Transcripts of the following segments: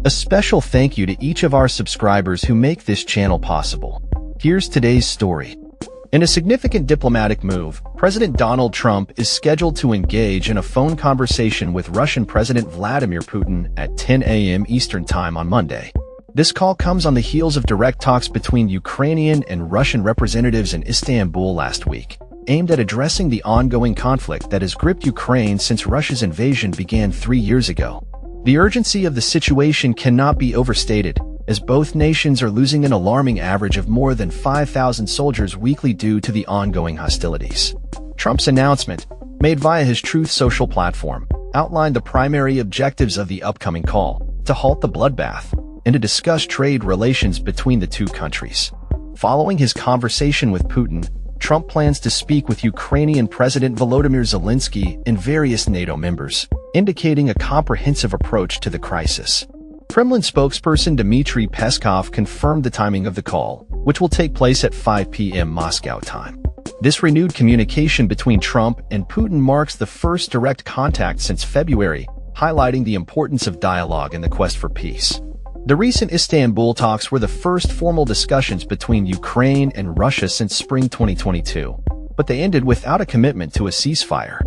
A special thank you to each of our subscribers who make this channel possible. Here's today's story. In a significant diplomatic move, President Donald Trump is scheduled to engage in a phone conversation with Russian President Vladimir Putin at 10 a.m. Eastern Time on Monday. This call comes on the heels of direct talks between Ukrainian and Russian representatives in Istanbul last week, aimed at addressing the ongoing conflict that has gripped Ukraine since Russia's invasion began 3 years ago. The urgency of the situation cannot be overstated, as both nations are losing an alarming average of more than 5,000 soldiers weekly due to the ongoing hostilities. Trump's announcement, made via his Truth Social platform, outlined the primary objectives of the upcoming call: to halt the bloodbath and to discuss trade relations between the two countries. Following his conversation with Putin, Trump plans to speak with Ukrainian President Volodymyr Zelensky and various NATO members, indicating a comprehensive approach to the crisis. Kremlin spokesperson Dmitry Peskov confirmed the timing of the call, which will take place at 5 p.m. Moscow time. This renewed communication between Trump and Putin marks the first direct contact since February, highlighting the importance of dialogue in the quest for peace. The recent Istanbul talks were the first formal discussions between Ukraine and Russia since spring 2022, but they ended without a commitment to a ceasefire.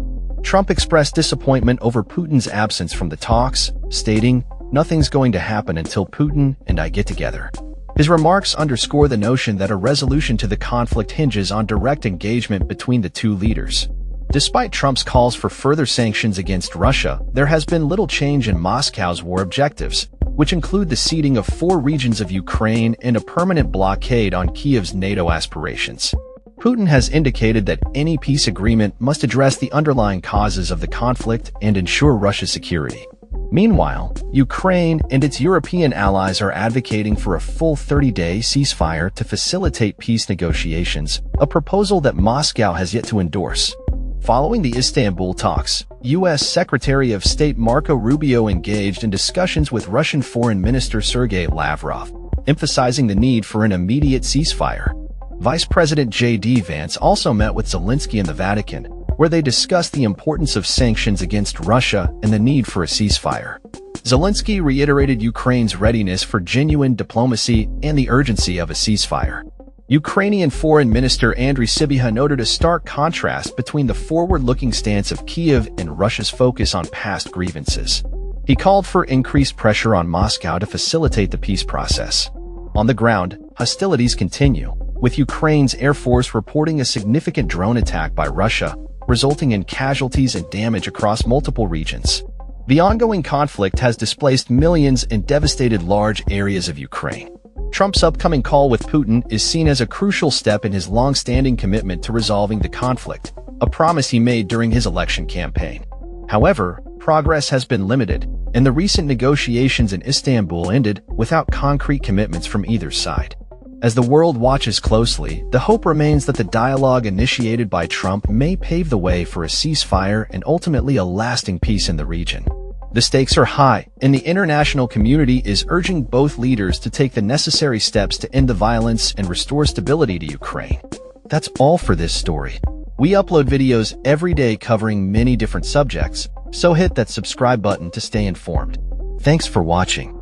Trump expressed disappointment over Putin's absence from the talks, stating, "Nothing's going to happen until Putin and I get together." His remarks underscore the notion that a resolution to the conflict hinges on direct engagement between the two leaders. Despite Trump's calls for further sanctions against Russia, there has been little change in Moscow's war objectives, which include the ceding of 4 regions of Ukraine and a permanent blockade on Kyiv's NATO aspirations. Putin has indicated that any peace agreement must address the underlying causes of the conflict and ensure Russia's security. Meanwhile, Ukraine and its European allies are advocating for a full 30-day ceasefire to facilitate peace negotiations, a proposal that Moscow has yet to endorse. Following the Istanbul talks, U.S. Secretary of State Marco Rubio engaged in discussions with Russian Foreign Minister Sergei Lavrov, emphasizing the need for an immediate ceasefire. Vice President J.D. Vance also met with Zelensky in the Vatican, where they discussed the importance of sanctions against Russia and the need for a ceasefire. Zelensky reiterated Ukraine's readiness for genuine diplomacy and the urgency of a ceasefire. Ukrainian Foreign Minister Andriy Sybiha noted a stark contrast between the forward-looking stance of Kyiv and Russia's focus on past grievances. He called for increased pressure on Moscow to facilitate the peace process. On the ground, hostilities continue, with Ukraine's Air Force reporting a significant drone attack by Russia, resulting in casualties and damage across multiple regions. The ongoing conflict has displaced millions and devastated large areas of Ukraine. Trump's upcoming call with Putin is seen as a crucial step in his long-standing commitment to resolving the conflict, a promise he made during his election campaign. However, progress has been limited, and the recent negotiations in Istanbul ended without concrete commitments from either side. As the world watches closely, the hope remains that the dialogue initiated by Trump may pave the way for a ceasefire and ultimately a lasting peace in the region. The stakes are high, and the international community is urging both leaders to take the necessary steps to end the violence and restore stability to Ukraine. That's all for this story. We upload videos every day covering many different subjects, so hit that subscribe button to stay informed. Thanks for watching.